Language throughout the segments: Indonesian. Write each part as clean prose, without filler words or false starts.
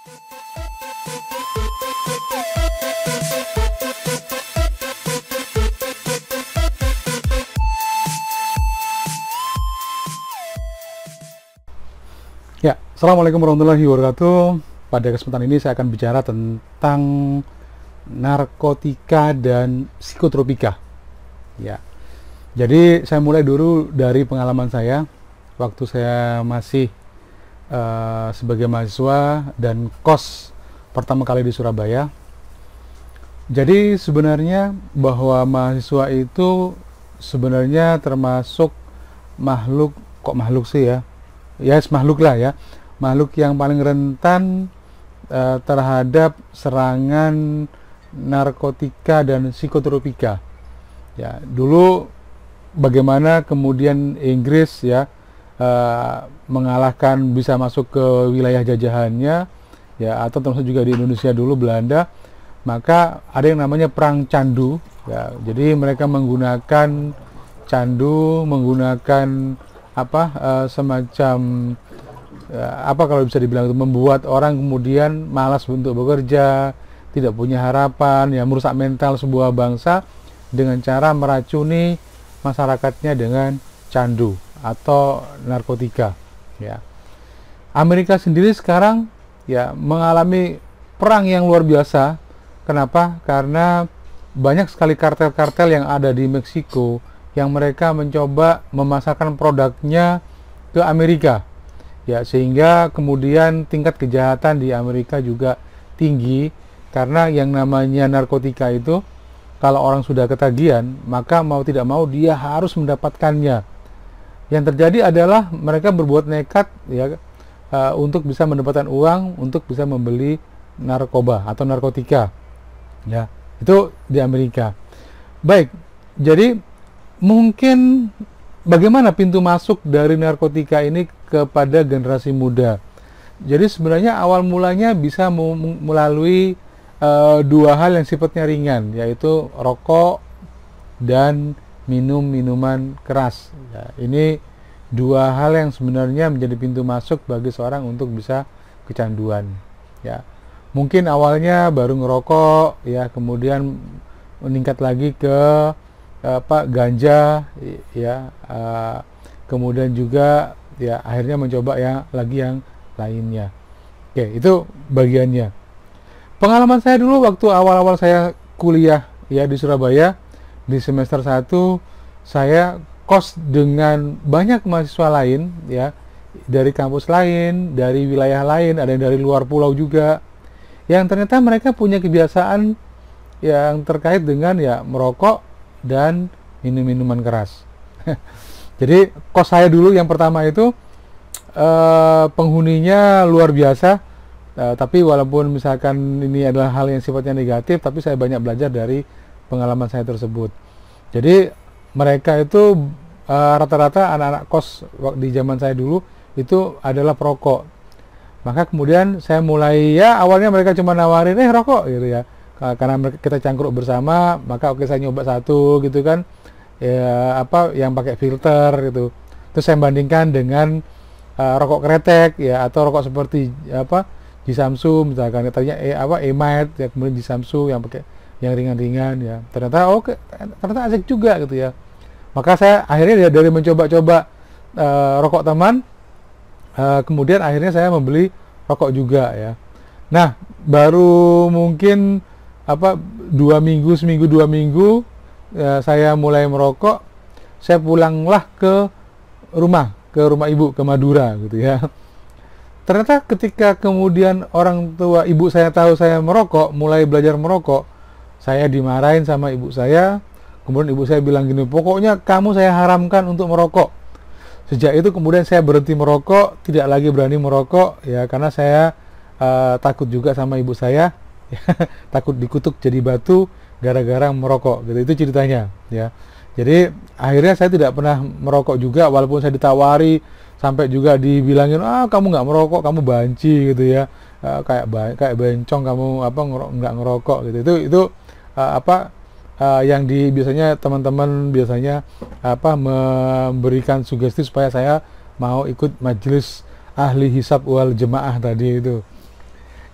Ya, Assalamualaikum warahmatullahi wabarakatuh. Pada kesempatan ini saya akan bicara tentang narkotika dan psikotropika. Ya, jadi saya mulai dulu dari pengalaman saya waktu saya masih sebagai mahasiswa dan kos pertama kali di Surabaya. Jadi sebenarnya bahwa mahasiswa itu sebenarnya termasuk makhluk, kok makhluk sih ya? Ya, makhluk lah ya, makhluk yang paling rentan terhadap serangan narkotika dan psikotropika. Ya, dulu bagaimana kemudian Inggris ya mengalahkan, bisa masuk ke wilayah jajahannya ya, atau termasuk juga di Indonesia dulu Belanda, maka ada yang namanya perang candu ya. Jadi mereka menggunakan candu, menggunakan semacam kalau bisa dibilang itu membuat orang kemudian malas untuk bekerja, tidak punya harapan ya, merusak mental sebuah bangsa dengan cara meracuni masyarakatnya dengan candu atau narkotika ya. Amerika sendiri sekarang ya mengalami perang yang luar biasa. Kenapa? Karena banyak sekali kartel-kartel yang ada di Meksiko yang mereka mencoba memasarkan produknya ke Amerika ya, sehingga kemudian tingkat kejahatan di Amerika juga tinggi, karena yang namanya narkotika itu kalau orang sudah ketagihan, maka mau tidak mau dia harus mendapatkannya. Yang terjadi adalah mereka berbuat nekat ya, untuk bisa mendapatkan uang untuk bisa membeli narkoba atau narkotika ya, itu di Amerika. Baik, jadi mungkin bagaimana pintu masuk dari narkotika ini kepada generasi muda. Jadi sebenarnya awal mulanya bisa melalui dua hal yang sifatnya ringan, yaitu rokok dan minum minuman keras ya. Ini dua hal yang sebenarnya menjadi pintu masuk bagi seorang untuk bisa kecanduan ya. Mungkin awalnya baru ngerokok ya, kemudian meningkat lagi ke ganja ya, kemudian juga ya akhirnya mencoba yang lainnya. Oke, itu bagiannya. Pengalaman saya dulu waktu awal-awal saya kuliah ya di Surabaya, di semester 1 saya kos dengan banyak mahasiswa lain ya, dari kampus lain, dari wilayah lain, ada yang dari luar pulau juga, yang ternyata mereka punya kebiasaan yang terkait dengan ya merokok dan minum-minuman keras. Jadi kos saya dulu yang pertama itu penghuninya luar biasa, tapi walaupun misalkan ini adalah hal yang sifatnya negatif, tapi saya banyak belajar dari pengalaman saya tersebut. Jadi mereka itu rata-rata anak-anak kos di zaman saya dulu itu adalah perokok. Maka kemudian saya mulai, ya awalnya mereka cuma nawarin rokok gitu ya, karena kita cangkruk bersama, maka oke saya nyoba satu gitu kan ya, yang pakai filter gitu. Terus saya bandingkan dengan rokok kretek ya, atau rokok seperti Jisamsu misalkan, katanya Emite ya, kemudian Jisamsu yang pakai yang ringan-ringan ya. Ternyata ternyata asik juga gitu ya. Maka saya akhirnya dari mencoba-coba rokok teman, kemudian akhirnya saya membeli rokok juga ya. Nah, baru mungkin seminggu 2 minggu saya mulai merokok, saya pulanglah ke rumah ibu, ke Madura gitu ya. Ternyata ketika kemudian orang tua ibu saya tahu saya merokok, mulai belajar merokok, saya dimarahin sama ibu saya. Kemudian ibu saya bilang gini, pokoknya kamu saya haramkan untuk merokok. Sejak itu kemudian saya berhenti merokok, tidak lagi berani merokok ya, karena saya takut juga sama ibu saya. Takut dikutuk jadi batu gara-gara merokok gitu. Itu ceritanya ya. Jadi akhirnya saya tidak pernah merokok juga, walaupun saya ditawari, sampai juga dibilangin kamu nggak merokok, kamu banci gitu ya, kayak bencong kamu nggak ngerokok gitu. Itu yang biasanya teman-teman biasanya memberikan sugesti supaya saya mau ikut majelis ahli hisab wal jemaah tadi itu.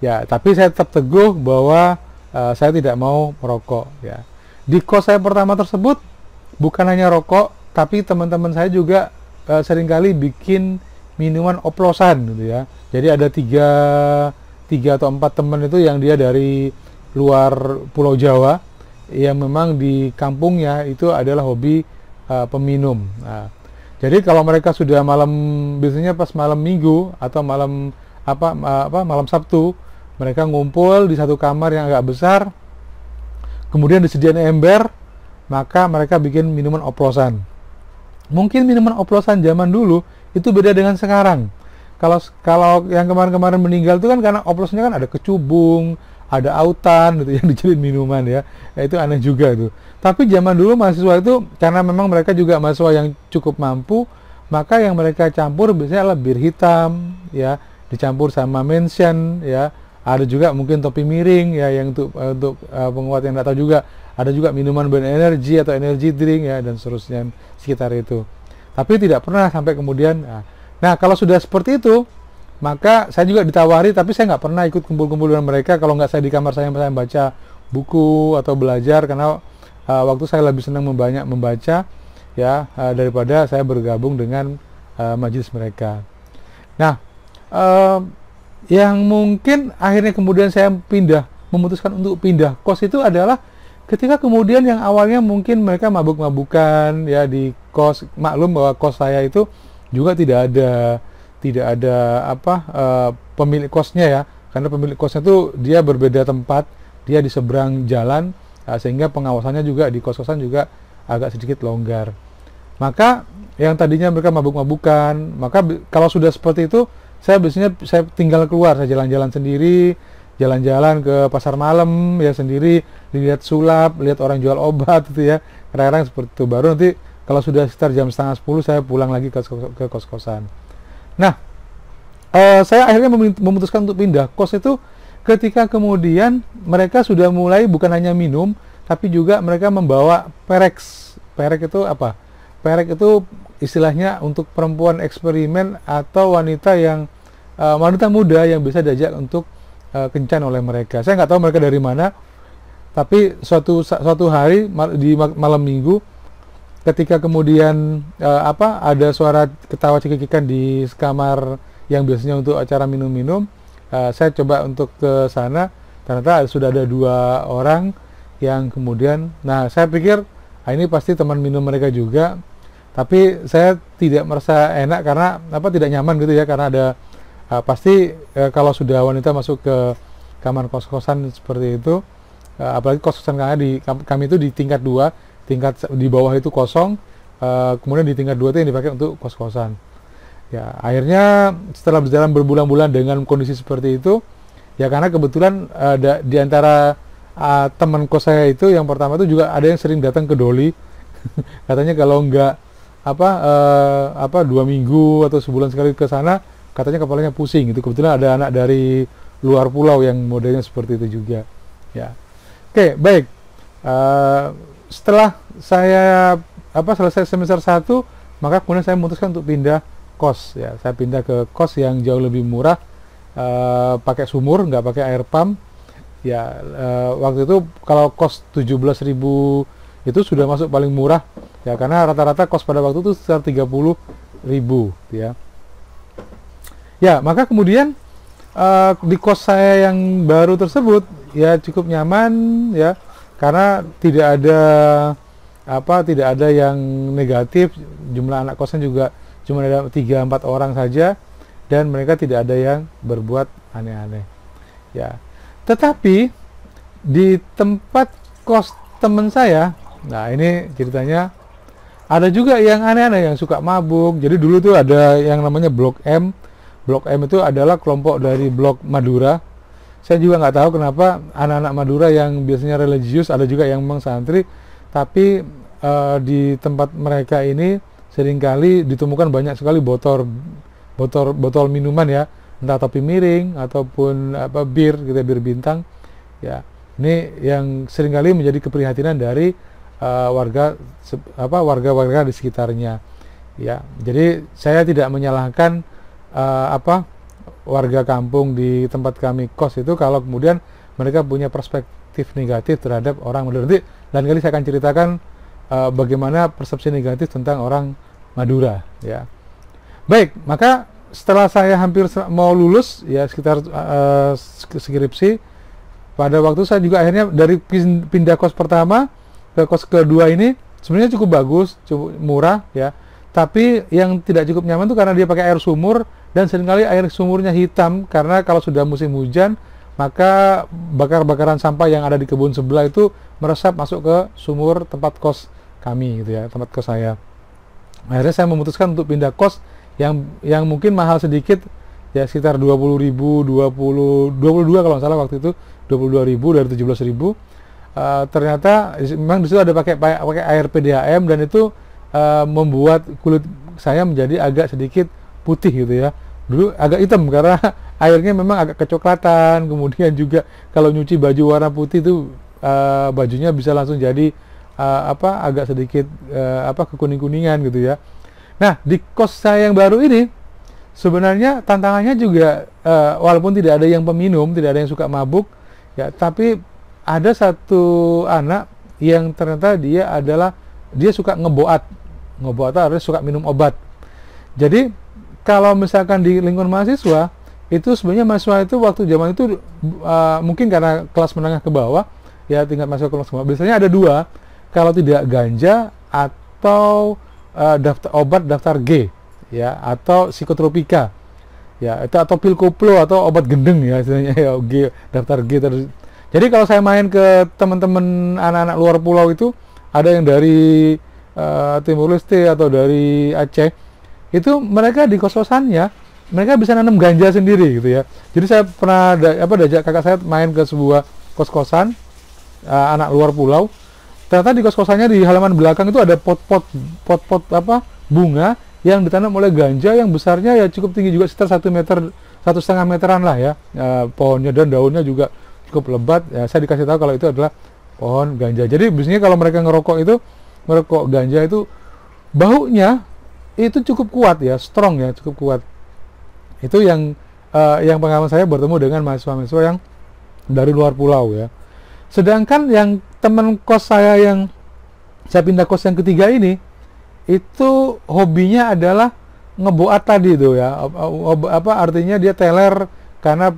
Ya, tapi saya tetap teguh bahwa saya tidak mau merokok. Ya, di kos saya pertama tersebut bukan hanya rokok, tapi teman-teman saya juga seringkali bikin minuman oplosan gitu ya. Jadi ada tiga atau 4 teman itu yang dia dari luar Pulau Jawa, yang memang di kampungnya itu adalah hobi peminum. Nah, jadi kalau mereka sudah biasanya pas malam Minggu atau malam malam Sabtu, mereka ngumpul di satu kamar yang agak besar, kemudian disediakan ember, maka mereka bikin minuman oplosan. Mungkin minuman oplosan zaman dulu itu beda dengan sekarang. Kalau yang kemarin-kemarin meninggal itu kan karena oplosnya kan ada kecubung, ada autan gitu yang dijadiin minuman ya. Itu aneh juga itu. Tapi zaman dulu mahasiswa itu karena memang mereka juga mahasiswa yang cukup mampu, maka yang mereka campur biasanya adalah bir hitam ya, dicampur sama mention ya. Ada juga mungkin topi miring ya yang untuk penguat yang tidak tahu juga. Ada juga minuman berenergi atau energy drink ya dan seterusnya sekitar itu. Tapi tidak pernah sampai kemudian. Nah, kalau sudah seperti itu, maka saya juga ditawari, tapi saya nggak pernah ikut kumpul-kumpul dengan mereka. Kalau nggak saya di kamar saya baca buku atau belajar, karena waktu saya lebih senang membaca ya daripada saya bergabung dengan majelis mereka. Nah, yang mungkin akhirnya kemudian saya memutuskan untuk pindah kos itu adalah ketika kemudian yang awalnya mungkin mereka mabuk-mabukan ya di kos. Maklum bahwa kos saya itu juga tidak ada pemilik kosnya ya, karena pemilik kosnya itu dia berbeda tempat, dia di seberang jalan, sehingga pengawasannya juga di kos-kosan juga agak sedikit longgar. Maka yang tadinya mereka mabuk-mabukan, maka kalau sudah seperti itu saya biasanya tinggal keluar, saya jalan-jalan sendiri, jalan-jalan ke pasar malam ya sendiri, lihat sulap, lihat orang jual obat gitu ya, kadang-kadang seperti itu. Baru nanti kalau sudah sekitar jam 9:30 saya pulang lagi ke kos-kosan. Nah, saya akhirnya memutuskan untuk pindah kos itu ketika kemudian mereka sudah mulai bukan hanya minum, tapi juga mereka membawa perek. Perek itu apa? Perek itu istilahnya untuk perempuan eksperimen atau wanita muda yang bisa diajak untuk kencan oleh mereka. Saya nggak tahu mereka dari mana, tapi suatu hari di malam Minggu, ketika kemudian ada suara ketawa cekikikan di kamar yang biasanya untuk acara minum-minum, saya coba untuk ke sana. Ternyata sudah ada 2 orang yang kemudian, nah saya pikir ini pasti teman minum mereka juga, tapi saya tidak merasa enak karena tidak nyaman gitu ya, karena ada pasti kalau sudah wanita masuk ke kamar kos-kosan seperti itu, apalagi kos-kosan kami itu di tingkat 2, tingkat di bawah itu kosong, kemudian di tingkat 2 itu yang dipakai untuk kos-kosan. Ya, akhirnya setelah berjalan berbulan-bulan dengan kondisi seperti itu, ya karena kebetulan di antara teman kos saya itu yang pertama itu juga ada yang sering datang ke Doli. Katanya kalau enggak 2 minggu atau sebulan sekali ke sana, katanya kepalanya pusing gitu. Kebetulan ada anak dari luar pulau yang modelnya seperti itu juga. Ya, oke, baik. Setelah saya selesai semester 1, maka kemudian saya memutuskan untuk pindah kos ya. Saya pindah ke kos yang jauh lebih murah, pakai sumur, nggak pakai air pump ya. Waktu itu kalau kos 17.000 itu sudah masuk paling murah ya, karena rata-rata kos pada waktu itu sekitar 30.000 ya. Ya, maka kemudian di kos saya yang baru tersebut ya cukup nyaman ya, karena tidak ada yang negatif. Jumlah anak kosnya juga cuma ada 3-4 orang saja, dan mereka tidak ada yang berbuat aneh-aneh ya. Tetapi di tempat kos teman saya, nah ini ceritanya, ada juga yang aneh-aneh, yang suka mabuk. Jadi dulu tuh ada yang namanya Blok M. Blok M itu adalah kelompok dari Blok Madura. Saya juga nggak tahu kenapa anak-anak Madura yang biasanya religius, ada juga yang memang santri, tapi di tempat mereka ini seringkali ditemukan banyak sekali botol minuman ya, entah topi miring ataupun bir gitu, bir bintang ya. Ini yang seringkali menjadi keprihatinan dari warga-warga di sekitarnya ya. Jadi saya tidak menyalahkan warga kampung di tempat kami kos itu kalau kemudian mereka punya perspektif negatif terhadap orang Madura. Nanti lain kali saya akan ceritakan bagaimana persepsi negatif tentang orang Madura, ya. Baik, maka setelah saya hampir mau lulus, ya sekitar skripsi, pada waktu saya juga akhirnya dari pindah kos pertama ke kos kedua ini sebenarnya cukup bagus, cukup murah, ya. Tapi yang tidak cukup nyaman tuh karena dia pakai air sumur dan seringkali air sumurnya hitam karena kalau sudah musim hujan maka bakar-bakaran sampah yang ada di kebun sebelah itu meresap masuk ke sumur tempat kos kami gitu ya, tempat kos saya. Akhirnya saya memutuskan untuk pindah kos yang mungkin mahal sedikit, ya sekitar 20.000, 22 kalau nggak salah waktu itu, 22.000 dari 17.000. Ternyata memang di situ ada pakai air PDAM dan itu membuat kulit saya menjadi agak sedikit putih gitu ya. Dulu agak hitam karena airnya memang agak kecoklatan, kemudian juga kalau nyuci baju warna putih itu bajunya bisa langsung jadi agak sedikit kekuning-kuningan gitu ya. Nah, di kos saya yang baru ini sebenarnya tantangannya juga walaupun tidak ada yang peminum, tidak ada yang suka mabuk ya, tapi ada satu anak yang ternyata dia suka ngeboat artinya suka minum obat. Jadi kalau misalkan di lingkungan mahasiswa itu sebenarnya mahasiswa itu waktu zaman itu mungkin karena kelas menengah ke bawah ya, tingkat mahasiswa kelas ke bawah biasanya ada dua, kalau tidak ganja atau obat daftar G ya, atau psikotropika ya, itu atau pil koplo atau obat gendeng ya istilahnya ya, G, daftar G terus. Jadi kalau saya main ke teman-teman anak-anak luar pulau itu ada yang dari Timur Leste atau dari Aceh, itu mereka di kos-kosannya mereka bisa nanam ganja sendiri gitu ya. Jadi saya pernah diajak kakak saya main ke sebuah kos-kosan anak luar pulau. Ternyata di kos-kosannya di halaman belakang itu ada pot-pot bunga yang ditanam oleh ganja yang besarnya ya cukup tinggi juga, sekitar 1 meter, 1,5 meteran lah ya, pohonnya dan daunnya juga cukup lebat ya. Saya dikasih tahu kalau itu adalah pohon ganja. Jadi biasanya kalau mereka ngerokok ganja itu baunya itu cukup kuat ya, strong ya, cukup kuat. Itu yang pengalaman saya bertemu dengan mahasiswa-mahasiswa yang dari luar pulau ya. Sedangkan yang teman kos saya yang saya pindah kos yang ketiga ini, itu hobinya adalah ngeboat tadi itu ya. Artinya dia teler karena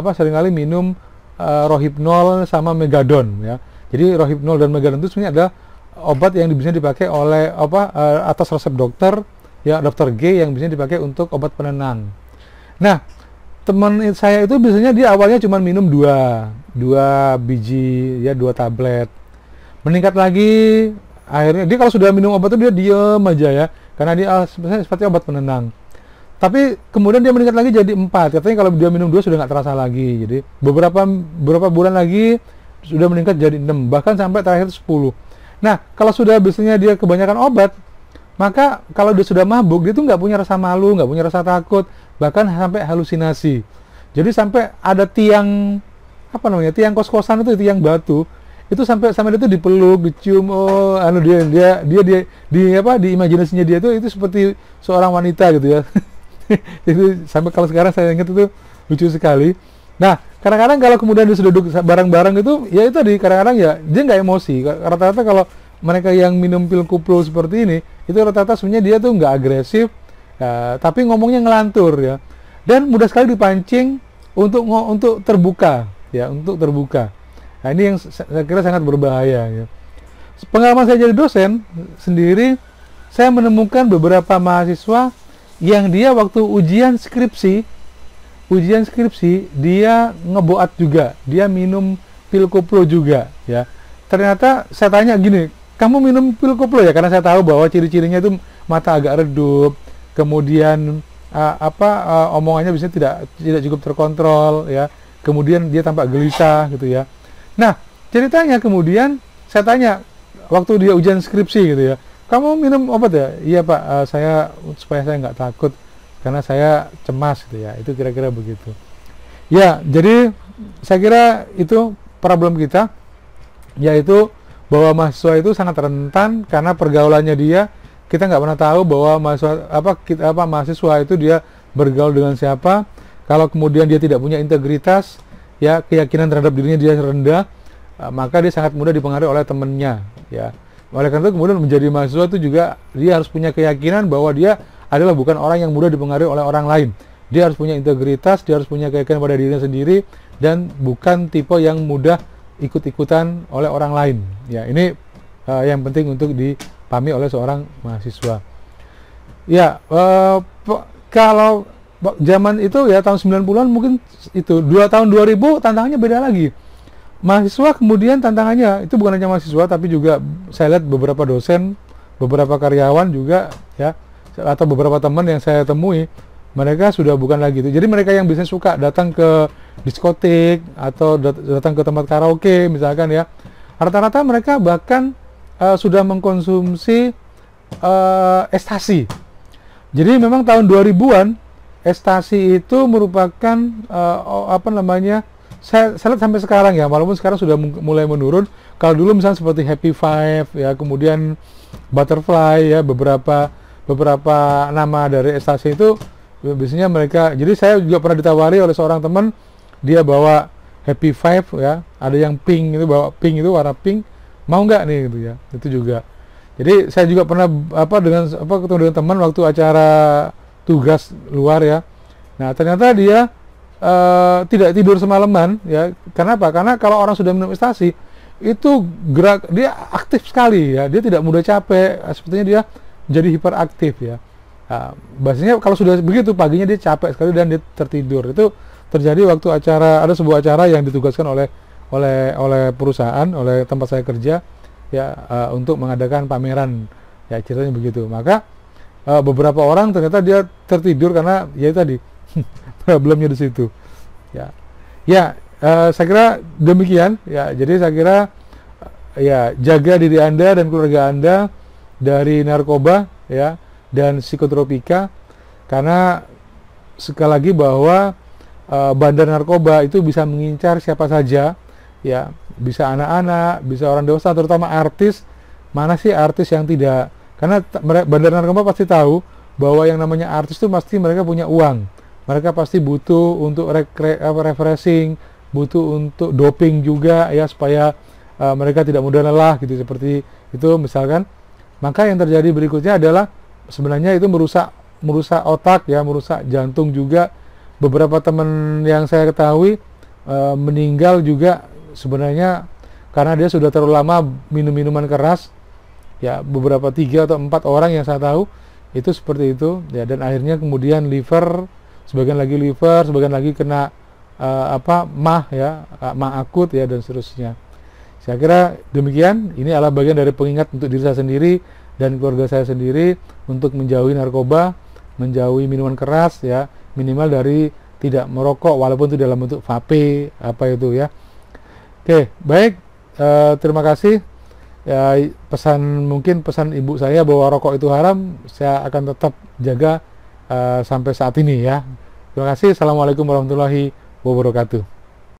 seringkali minum Rohypnol sama Megadon ya. Jadi Rohypnol dan Megadon itu sebenarnya adalah obat yang bisa dipakai oleh atas resep dokter ya, dokter G, yang bisa dipakai untuk obat penenang. Nah, teman saya itu biasanya dia awalnya cuma minum 2 biji ya, 2 tablet. Meningkat lagi, akhirnya dia kalau sudah minum obat itu dia diem aja ya, karena dia seperti obat penenang. Tapi kemudian dia meningkat lagi jadi 4. Katanya kalau dia minum 2 sudah nggak terasa lagi. Jadi beberapa bulan lagi sudah meningkat jadi 6, bahkan sampai terakhir 10. Nah, kalau sudah biasanya dia kebanyakan obat, maka kalau dia sudah mabuk, dia tuh nggak punya rasa malu, nggak punya rasa takut, bahkan sampai halusinasi. Jadi sampai ada tiang tiang kos-kosan itu, tiang batu, itu sampai dia tuh dipeluk, dicium, di imajinasinya dia itu seperti seorang wanita gitu ya. Itu sampai kalau sekarang saya ingat itu lucu sekali. Nah, kadang-kadang kalau kemudian dia sudah duduk bareng-bareng itu, ya itu kadang-kadang ya dia nggak emosi. Rata-rata kalau mereka yang minum pil koplo seperti ini, itu rata-rata sebenarnya dia tuh nggak agresif, ya, tapi ngomongnya ngelantur ya, dan mudah sekali dipancing untuk terbuka ya, untuk terbuka. Nah, ini yang saya kira sangat berbahaya ya. Pengalaman saya jadi dosen sendiri, saya menemukan beberapa mahasiswa yang dia waktu ujian skripsi dia ngeboat juga, dia minum pil koplo juga ya. Ternyata saya tanya gini, kamu minum pil koplo ya? Karena saya tahu bahwa ciri-cirinya itu mata agak redup, kemudian omongannya bisa tidak cukup terkontrol ya, kemudian dia tampak gelisah gitu ya. Nah, ceritanya kemudian saya tanya waktu dia ujian skripsi gitu ya, kamu minum obat ya? Iya Pak, supaya saya nggak takut karena saya cemas gitu ya. Itu kira-kira begitu ya. Jadi saya kira itu problem kita, yaitu bahwa mahasiswa itu sangat rentan karena pergaulannya dia, kita nggak pernah tahu bahwa mahasiswa itu dia bergaul dengan siapa. Kalau kemudian dia tidak punya integritas, ya keyakinan terhadap dirinya dia rendah, maka dia sangat mudah dipengaruhi oleh temannya, ya. Oleh karena itu kemudian menjadi mahasiswa itu juga dia harus punya keyakinan bahwa dia adalah bukan orang yang mudah dipengaruhi oleh orang lain. Dia harus punya integritas, dia harus punya keyakinan pada dirinya sendiri, dan bukan tipe yang mudah ikut-ikutan oleh orang lain. Ya, ini yang penting untuk dipahami oleh seorang mahasiswa. Ya, kalau zaman itu ya tahun 90-an mungkin itu, 2 tahun 2000 tantangannya beda lagi. Mahasiswa kemudian tantangannya itu bukan hanya mahasiswa, tapi juga saya lihat beberapa dosen, beberapa karyawan juga ya, atau beberapa teman yang saya temui, mereka sudah bukan lagi itu. Jadi mereka yang biasanya suka datang ke diskotik atau datang ke tempat karaoke misalkan ya, rata-rata mereka bahkan sudah mengkonsumsi ekstasi. Jadi memang tahun 2000-an ekstasi itu merupakan saya lihat sampai sekarang ya, walaupun sekarang sudah mulai menurun. Kalau dulu misalnya seperti Happy Five ya, kemudian Butterfly ya, beberapa nama dari ekstasi itu biasanya mereka. Jadi saya juga pernah ditawari oleh seorang teman, dia bawa Happy Five ya, ada yang pink itu, bawa pink itu, warna pink, mau nggak nih gitu ya, itu juga. Jadi saya juga pernah ketemu dengan teman waktu acara tugas luar ya. Nah ternyata dia tidak tidur semalaman ya. Kenapa? Karena kalau orang sudah minum ekstasi itu dia aktif sekali ya, dia tidak mudah capek, sepertinya dia jadi hiperaktif ya. Nah, biasanya kalau sudah begitu paginya dia capek sekali dan dia tertidur. Itu terjadi waktu ada sebuah acara yang ditugaskan oleh perusahaan, oleh tempat saya kerja ya, untuk mengadakan pameran ya, ceritanya begitu. Maka beberapa orang ternyata dia tertidur karena ya tadi problemnya di situ ya. Saya kira demikian ya. Jadi saya kira ya, jaga diri Anda dan keluarga Anda dari narkoba ya dan psikotropika, karena sekali lagi bahwa bandar narkoba itu bisa mengincar siapa saja ya, bisa anak-anak, bisa orang dewasa, terutama artis. Mana sih artis yang tidak, karena bandar narkoba pasti tahu bahwa yang namanya artis itu pasti mereka punya uang, mereka pasti butuh untuk refreshing, butuh untuk doping juga ya, supaya mereka tidak mudah lelah gitu, seperti itu misalkan. Maka yang terjadi berikutnya adalah sebenarnya itu merusak otak ya, merusak jantung juga. Beberapa teman yang saya ketahui meninggal juga sebenarnya karena dia sudah terlalu lama minum minuman keras ya. Beberapa 3 atau 4 orang yang saya tahu itu seperti itu ya, dan akhirnya kemudian sebagian lagi kena MAH ya, MAH akut ya, dan seterusnya. Saya kira demikian. Ini adalah bagian dari pengingat untuk diri saya sendiri dan keluarga saya sendiri untuk menjauhi narkoba, menjauhi minuman keras ya, minimal dari tidak merokok walaupun itu dalam bentuk vape apa itu ya. Oke, baik, terima kasih ya. Mungkin pesan ibu saya bahwa rokok itu haram, saya akan tetap jaga sampai saat ini ya. Terima kasih. Assalamualaikum warahmatullahi wabarakatuh.